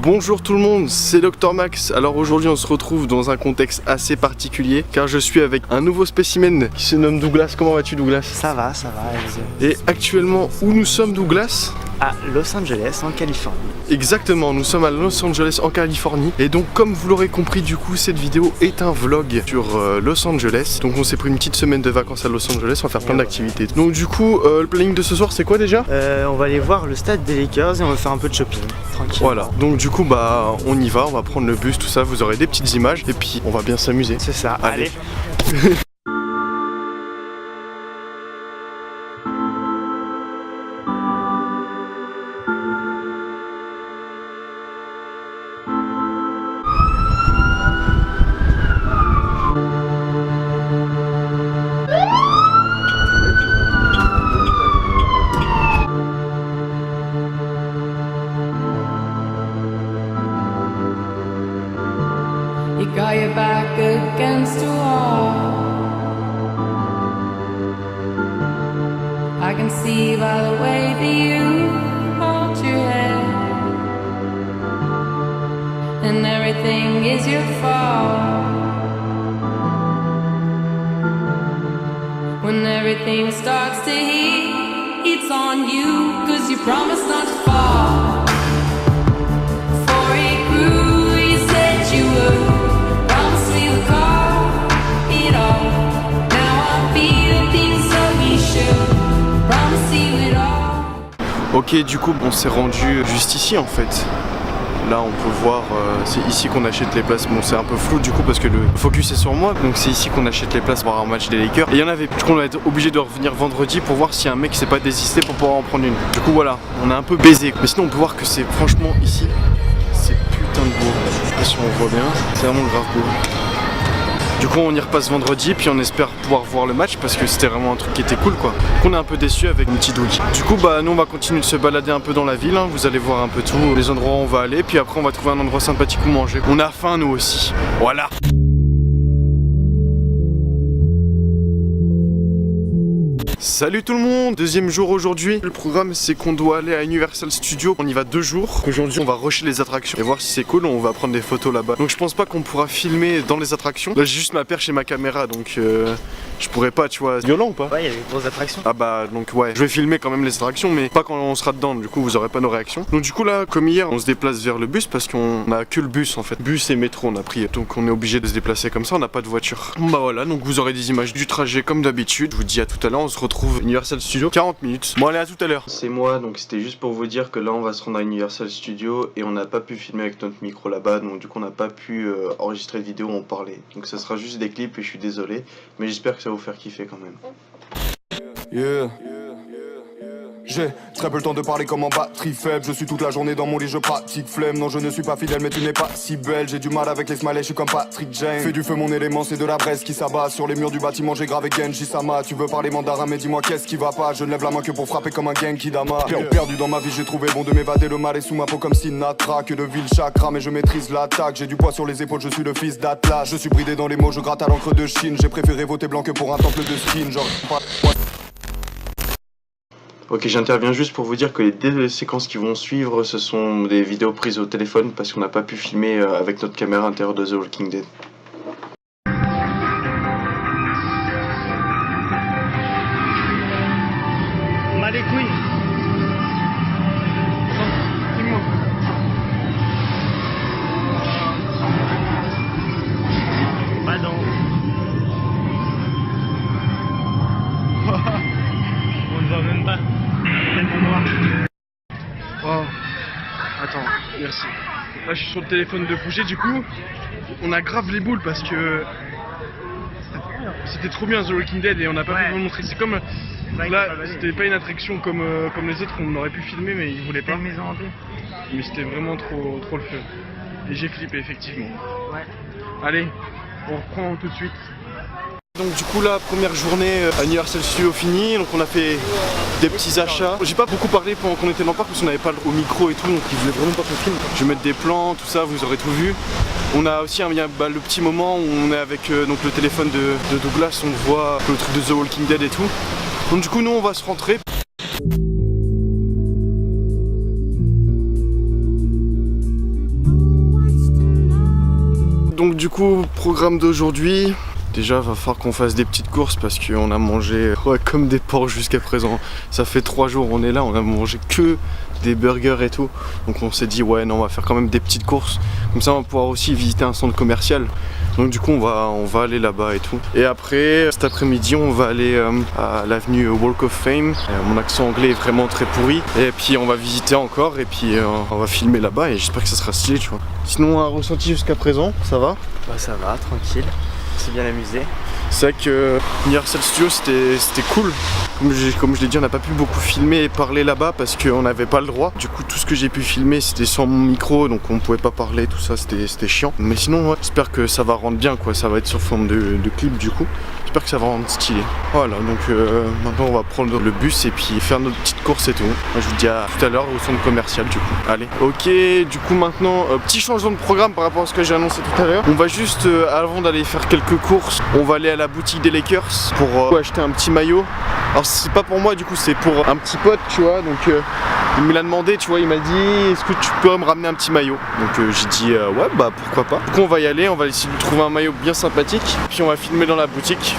Bonjour tout le monde, c'est Dr Max. Alors aujourd'hui on se retrouve dans un contexte assez particulier car je suis avec un nouveau spécimen qui se nomme Douglas. Comment vas-tu Douglas? Ça va. Et actuellement où nous sommes Douglas? À Los Angeles en Californie. Exactement, nous sommes à Los Angeles en Californie. Et donc comme vous l'aurez compris du coup cette vidéo est un vlog sur Los Angeles. Donc on s'est pris une petite semaine de vacances à Los Angeles, on va faire plein d'activités. Donc du coup le planning de ce soir c'est quoi déjà? On va aller voir le stade des Lakers et on va faire un peu de shopping. Tranquille. Voilà, donc du coup bah on y va, on va prendre le bus, tout ça, vous aurez des petites images et puis on va bien s'amuser. C'est ça, allez. You got your back against the wall. I can see by the way that you hold your head, and everything is your fault. When everything starts to heat, it's on you, 'cause you promised not to fall. For it grew, you said you would. Ok, du coup on s'est rendu juste ici en fait. Là on peut voir, c'est ici qu'on achète les places. Bon c'est un peu flou du coup parce que le focus est sur moi. Donc c'est ici qu'on achète les places pour un match des Lakers. Et il y en avait, du coup on va être obligé de revenir vendredi pour voir si un mec s'est pas désisté pour pouvoir en prendre une. Du coup voilà, on est un peu baisé. Mais sinon on peut voir que c'est franchement ici, c'est putain de beau. Je sais pas si on voit bien, c'est vraiment grave beau. Du coup on y repasse vendredi puis on espère pouvoir voir le match parce que c'était vraiment un truc qui était cool quoi. Donc on est un peu déçu avec une petite douille. Du coup bah nous on va continuer de se balader un peu dans la ville hein. Vous allez voir un peu tout, les endroits où on va aller. Puis après on va trouver un endroit sympathique où manger. On a faim nous aussi, voilà. Salut tout le monde, deuxième jour aujourd'hui. Le programme c'est qu'on doit aller à Universal Studios. On y va 2 jours. Aujourd'hui on va rusher les attractions et voir si c'est cool. On va prendre des photos là-bas. Donc je pense pas qu'on pourra filmer dans les attractions. Là j'ai juste ma perche et ma caméra donc je pourrais pas, tu vois. Violent ou pas? Ouais, il y a des grosses attractions. Ah bah donc ouais, je vais filmer quand même les attractions mais pas quand on sera dedans. Du coup vous aurez pas nos réactions. Donc du coup là comme hier on se déplace vers le bus parce qu'on a que le bus en fait. Bus et métro on a pris. Donc on est obligé de se déplacer comme ça, on n'a pas de voiture. Bah voilà, donc vous aurez des images du trajet comme d'habitude. Je vous dis à tout à l'heure, on se retrouve Universal Studios 40 minutes. Bon allez à tout à l'heure. C'est moi, donc c'était juste pour vous dire que là on va se rendre à Universal Studios et on n'a pas pu filmer avec notre micro là-bas. Donc du coup on n'a pas pu enregistrer de vidéo où on parlait. Donc ça sera juste des clips et je suis désolé. Mais j'espère que ça va vous faire kiffer quand même. Yeah. J'ai très peu le temps de parler comme en batterie faible. Je suis toute la journée dans mon lit, je pratique flemme. Non je ne suis pas fidèle mais tu n'es pas si belle. J'ai du mal avec les smileys, je suis comme Patrick Jane. Fais du feu mon élément, c'est de la braise qui s'abat. Sur les murs du bâtiment j'ai gravé Genji Sama. Tu veux parler mandarin mais dis-moi qu'est-ce qui va pas. Je ne lève la main que pour frapper comme un Genki Dama. Perdu dans ma vie j'ai trouvé bon de m'évader. Le mal est sous ma peau comme Sinatra. Que de ville chakra mais je maîtrise l'attaque. J'ai du poids sur les épaules, je suis le fils d'Atlas. Je suis bridé dans les mots, je gratte à l'encre de Chine. J'ai préféré voter blanc que pour un temple de skin. Genre Ok, j'interviens juste pour vous dire que les 2 séquences qui vont suivre, ce sont des vidéos prises au téléphone parce qu'on n'a pas pu filmer avec notre caméra intérieure de The Walking Dead. On a les couilles. Dis-moi. Pardon. On ne voit même pas. Tellement noir. Oh, attends, merci. Là je suis sur le téléphone de Fouché, du coup on a grave les boules parce que c'était trop bien The Walking Dead et on n'a pas pu vous le montrer. C'est comme là, c'était pas une attraction comme les autres, on aurait pu filmer mais ils voulaient pas. Une maison hantée. Mais c'était vraiment trop le feu. Et j'ai flippé effectivement. Ouais. Allez, on reprend tout de suite. Donc du coup la première journée à Universal Studios finie, donc on a fait des petits achats. J'ai pas beaucoup parlé pendant qu'on était dans le parc parce qu'on n'avait pas au micro et tout, donc ils voulaient vraiment pas qu'on filme. Je vais mettre des plans, tout ça, vous aurez tout vu. On a aussi le petit moment où on est avec donc le téléphone de Douglas, on voit le truc de The Walking Dead et tout. Donc du coup nous on va se rentrer. Donc du coup, programme d'aujourd'hui. Déjà, va falloir qu'on fasse des petites courses parce qu'on a mangé comme des porcs jusqu'à présent. Ça fait 3 jours on est là, on a mangé que des burgers et tout. Donc on s'est dit ouais non, on va faire quand même des petites courses. Comme ça on va pouvoir aussi visiter un centre commercial. Donc du coup on va aller là-bas et tout. Et après, cet après-midi on va aller à l'avenue Walk of Fame. Mon accent anglais est vraiment très pourri. Et puis on va visiter encore et puis on va filmer là-bas et j'espère que ça sera stylé, tu vois. Sinon un ressenti jusqu'à présent, ça va? Bah ça va, tranquille. C'est bien amusé. C'est vrai que Universal Studios c'était cool. Comme je l'ai dit, on n'a pas pu beaucoup filmer et parler là-bas parce qu'on n'avait pas le droit. Du coup, tout ce que j'ai pu filmer c'était sans mon micro, donc on pouvait pas parler, tout ça, c'était chiant. Mais sinon, ouais, j'espère que ça va rendre bien, quoi. Ça va être sur forme de clip du coup. J'espère que ça va rendre stylé. Voilà, donc maintenant on va prendre le bus et puis faire notre petite course et tout. Moi, je vous dis à tout à l'heure au centre commercial du coup. Allez. Ok, du coup maintenant, petit changement de programme par rapport à ce que j'ai annoncé tout à l'heure. On va juste, avant d'aller faire quelques courses, on va aller à la boutique des Lakers pour acheter un petit maillot. Alors c'est pas pour moi du coup, c'est pour un petit pote, tu vois. Donc il me l'a demandé, tu vois, il m'a dit est-ce que tu peux me ramener un petit maillot? Donc j'ai dit ouais bah pourquoi pas. Du coup on va y aller, on va essayer de trouver un maillot bien sympathique. Puis on va filmer dans la boutique.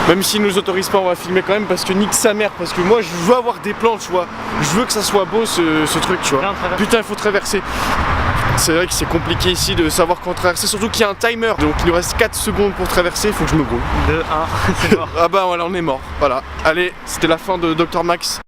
Même s'ils nous autorisent pas, on va filmer quand même parce que nique sa mère, parce que moi je veux avoir des plans, tu vois. Je veux que ça soit beau ce truc, tu vois. Putain, il faut traverser. C'est vrai que c'est compliqué ici de savoir quand traverser, surtout qu'il y a un timer. Donc il nous reste 4 secondes pour traverser, il faut que je me grouille. 2, 1, c'est mort. Ah bah voilà, on est mort. Voilà. Allez, c'était la fin de Dr Max.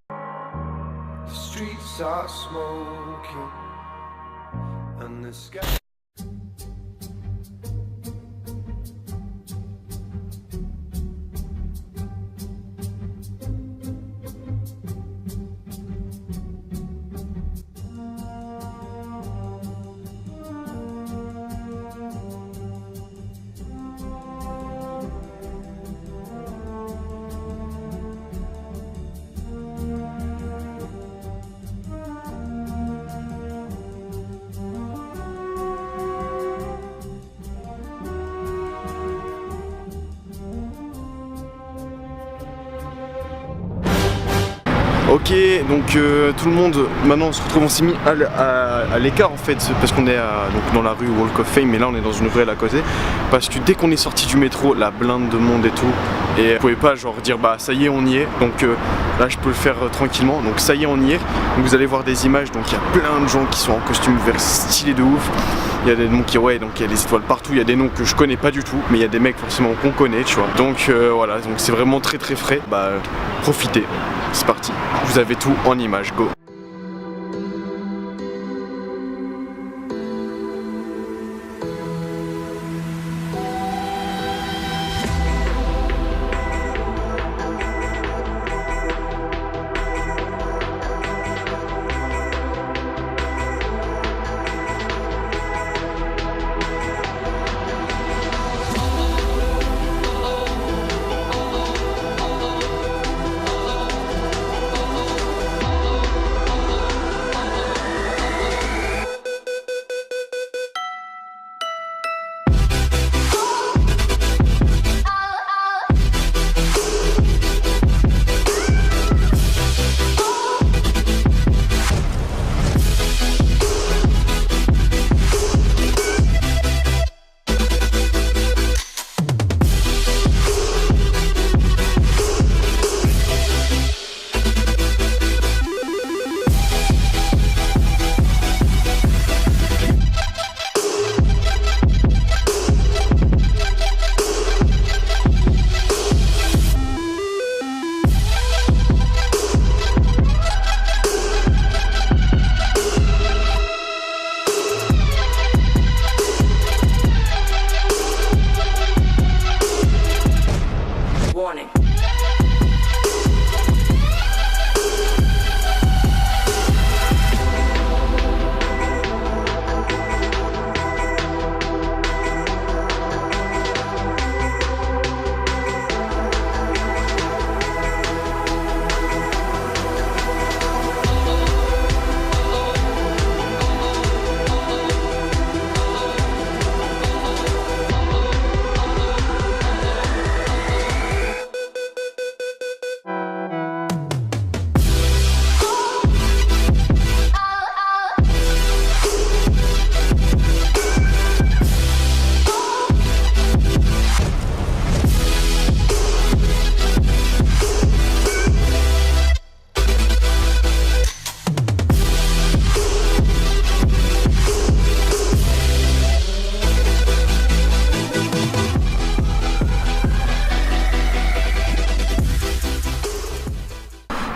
Ok, donc tout le monde, maintenant on se retrouve, on s'est mis à l'écart en fait, parce qu'on est donc dans la rue Walk of Fame, mais là on est dans une ruelle à côté, parce que dès qu'on est sorti du métro, la blinde de monde et tout, et vous pouvez pas genre dire bah ça y est on y est, donc là je peux le faire tranquillement, donc ça y est on y est, donc vous allez voir des images, donc il y a plein de gens qui sont en costume vert stylé de ouf, il y a des noms qui, ouais, donc il y a des étoiles partout, il y a des noms que je connais pas du tout, mais il y a des mecs forcément qu'on connaît, tu vois, donc voilà, donc c'est vraiment très très frais, bah profitez, c'est parti, vous avez tout en images, go.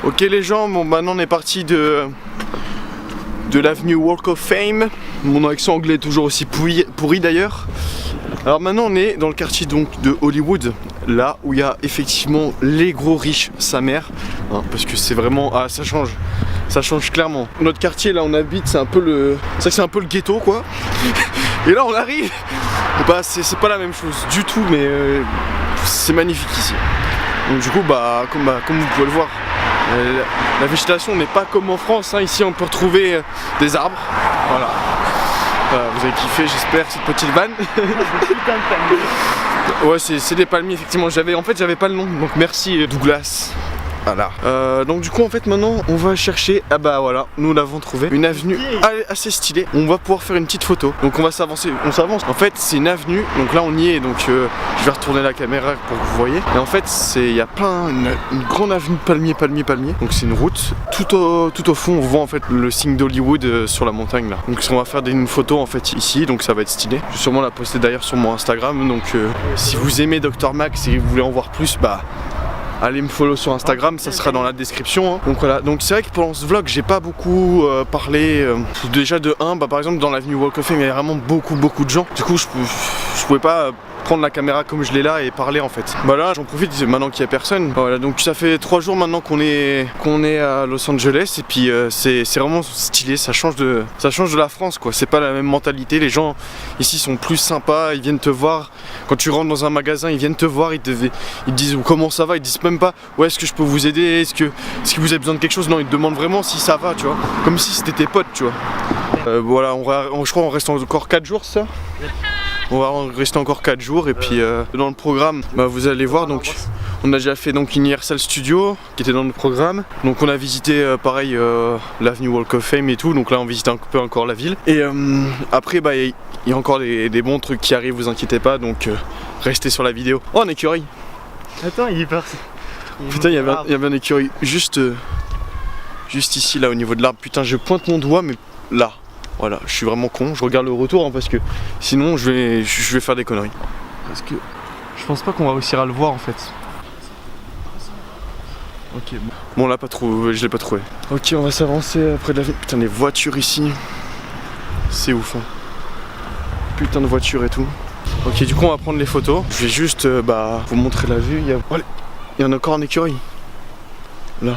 Ok les gens, bon maintenant on est parti de l'avenue Walk of Fame. Mon accent anglais est toujours aussi pourri d'ailleurs. Alors maintenant on est dans le quartier donc de Hollywood, là où il y a effectivement les gros riches, sa mère, hein, parce que c'est vraiment, ah ça change clairement. Notre quartier là on habite, c'est un peu le ghetto quoi. Et là on arrive, bah c'est pas la même chose du tout, mais c'est magnifique ici. Donc du coup comme vous pouvez le voir, la végétation n'est pas comme en France, hein. Ici on peut retrouver des arbres, voilà. Vous avez kiffé j'espère cette petite vanne. Ouais c'est des palmiers effectivement, j'avais pas le nom, donc merci Douglas. Voilà. Donc du coup en fait maintenant on va chercher, ah bah voilà, nous l'avons trouvé, une avenue assez stylée. On va pouvoir faire une petite photo. Donc on va s'avancer, on s'avance. En fait c'est une avenue, donc là on y est, donc je vais retourner la caméra pour que vous voyez. Et en fait il y a une grande avenue de palmiers. Donc c'est une route. Tout au fond on voit en fait le signe d'Hollywood sur la montagne là. Donc on va faire une photo en fait ici, donc ça va être stylé. Je vais sûrement la poster d'ailleurs sur mon Instagram. Donc si vous aimez Dr Max et vous voulez en voir plus, bah allez me follow sur Instagram, ça sera dans la description, hein. Donc voilà, donc c'est vrai que pendant ce vlog j'ai pas beaucoup parlé. Déjà de 1, par exemple dans l'avenue Walk of Fame il y a vraiment beaucoup de gens. Du coup je pouvais pas prendre la caméra comme je l'ai là et parler en fait. Bah là j'en profite maintenant qu'il y a personne. Voilà, donc ça fait 3 jours maintenant qu'on est à Los Angeles et puis c'est vraiment stylé, ça change de la France quoi. C'est pas la même mentalité, les gens ici sont plus sympas, ils viennent te voir. Quand tu rentres dans un magasin, ils viennent te voir, ils te disent comment ça va, ils disent même pas ouais est-ce que je peux vous aider, est-ce que vous avez besoin de quelque chose, non ils te demandent vraiment si ça va, tu vois, comme si c'était tes potes, tu vois. Voilà, je crois qu'on reste encore 4 jours ça. On va rester encore 4 jours et puis dans le programme vous allez voir, donc on a déjà fait donc Universal Studios qui était dans le programme, donc on a visité pareil l'avenue Walk of Fame et tout, donc là on visite un peu encore la ville et après il y a encore des bons trucs qui arrivent, vous inquiétez pas, donc restez sur la vidéo. Oh un écureuil. Attends il est parti. Putain il y avait un écureuil juste ici là au niveau de l'arbre, putain je pointe mon doigt mais là. Voilà, je suis vraiment con, je regarde le retour hein, parce que sinon je vais faire des conneries. Parce que je pense pas qu'on va réussir à le voir en fait. Ok, bon on l'a pas trouvé, je l'ai pas trouvé. Ok, on va s'avancer après de la ville. Putain les voitures ici, c'est ouf hein. Putain de voitures et tout. Ok, du coup on va prendre les photos. Je vais juste vous montrer la vue. Il y en a encore un écureuil. Là.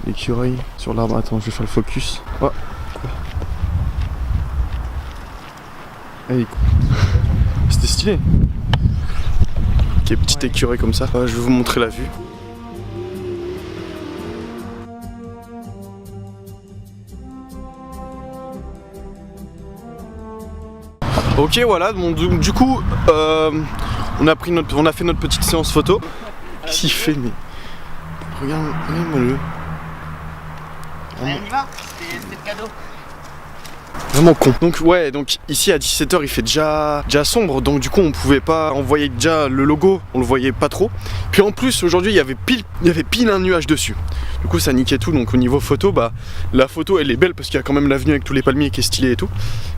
L'écureuil sur l'arbre, attends je vais faire le focus. Oh. Hey. C'était stylé. Ok, petit écureuil comme ça. Je vais vous montrer la vue. Ok voilà, bon, du coup on a fait notre petite séance photo. Qu'est-ce qu'il fait mais regarde-moi le. On y va, c'est le cadeau. Vraiment con. Donc ouais, donc ici à 17h il fait déjà sombre, donc du coup on pouvait pas, on voyait déjà le logo, on le voyait pas trop. Puis en plus aujourd'hui il y avait pile un nuage dessus. Du coup ça niquait tout, donc au niveau photo, la photo elle est belle parce qu'il y a quand même l'avenue avec tous les palmiers qui est stylé et tout.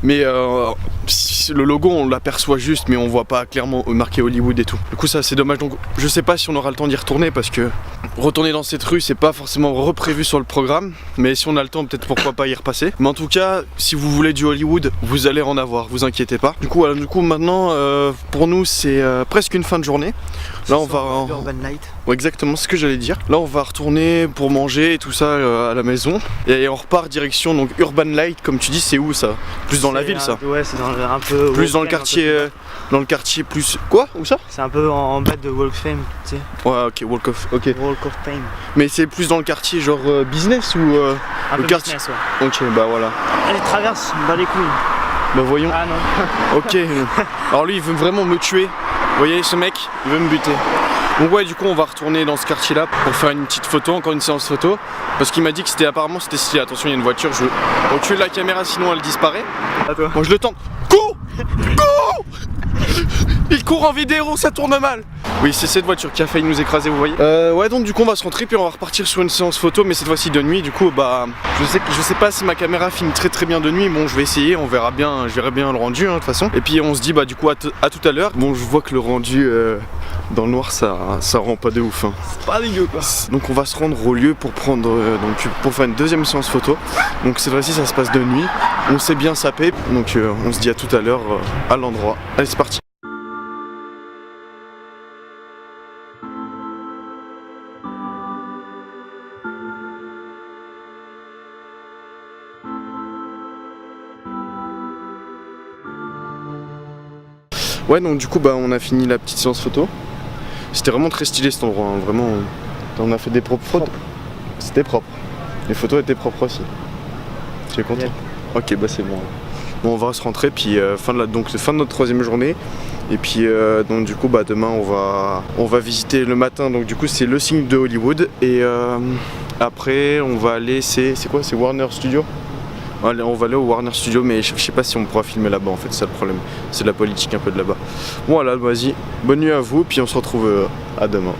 Mais le logo on l'aperçoit juste, mais on voit pas clairement marqué Hollywood et tout. Du coup ça c'est dommage, donc je sais pas si on aura le temps d'y retourner parce que retourner dans cette rue c'est pas forcément reprévu sur le programme. Mais si on a le temps peut-être pourquoi pas y repasser. Mais en tout cas si vous voulez du Hollywood, vous allez en avoir, vous inquiétez pas. Du coup maintenant pour nous c'est presque une fin de journée. Là on va Urban Light. Ouais, exactement ce que j'allais dire. Là on va retourner pour manger et tout ça à la maison. Et on repart direction donc Urban Light, comme tu dis, c'est où ça? Plus dans la ville ça? Ouais c'est un peu. Plus dans le quartier. Dans le quartier plus. Quoi? Où ça? C'est un peu en bas de Walk of Fame, tu sais. Ouais ok, Walk of Fame. Mais c'est plus dans le quartier genre business ou un le peu quartier business, ouais. Ok bah voilà. Allez traverse, bas les couilles. Bah voyons. Ah non. Ok. Alors lui il veut vraiment me tuer. Vous voyez ce mec, il veut me buter. Donc ouais du coup on va retourner dans ce quartier là pour faire une petite photo, encore une séance photo. Parce qu'il m'a dit que apparemment c'était stylé. Attention il y a une voiture, je veux reculer la caméra sinon elle disparaît. À toi. Moi je le tente. Cours. Il court en vidéo, ça tourne mal. Oui c'est cette voiture qui a failli nous écraser, vous voyez. Ouais donc du coup on va se rentrer puis on va repartir sur une séance photo, mais cette fois-ci de nuit. Du coup je sais pas si ma caméra filme très bien de nuit. Bon je vais essayer, on verra bien, je verrai bien le rendu de toute façon. Et puis on se dit du coup à tout à l'heure. Bon je vois que le rendu dans le noir ça rend pas de ouf hein. C'est pas dégueu quoi. Donc on va se rendre au lieu pour prendre pour faire une deuxième séance photo. Donc cette fois-ci ça se passe de nuit. On s'est bien sapé. Donc on se dit à tout à l'heure à l'endroit. Allez c'est parti. Ouais donc du coup bah on a fini la petite séance photo. C'était vraiment très stylé cet endroit, hein. Vraiment. On a fait des propres photos. C'était propre. Les photos étaient propres aussi. Tu es content? Yep. Ok bah c'est bon. Bon on va se rentrer puis fin de notre troisième journée. Et puis donc du coup bah demain on va visiter le matin, donc du coup c'est le signe de Hollywood. Et après on va aller, c'est quoi? C'est Warner Studio. On va aller au Warner Studio, mais je sais pas si on pourra filmer là-bas en fait, c'est ça le problème. C'est de la politique un peu de là-bas. Voilà, vas-y, bonne nuit à vous, puis on se retrouve à demain.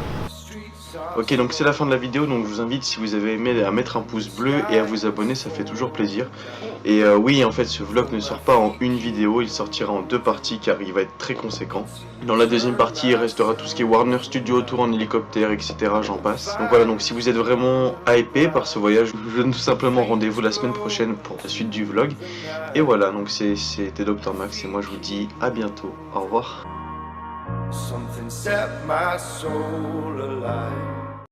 Ok, donc c'est la fin de la vidéo, donc je vous invite, si vous avez aimé, à mettre un pouce bleu et à vous abonner, ça fait toujours plaisir. Et oui, en fait, ce vlog ne sort pas en une vidéo, il sortira en deux parties car il va être très conséquent. Dans la deuxième partie, il restera tout ce qui est Warner Studio, tour en hélicoptère, etc. J'en passe. Donc voilà, donc si vous êtes vraiment hypé par ce voyage, je vous donne tout simplement rendez-vous la semaine prochaine pour la suite du vlog. Et voilà, donc c'était Dr Max et moi je vous dis à bientôt. Au revoir. Something set my soul alive.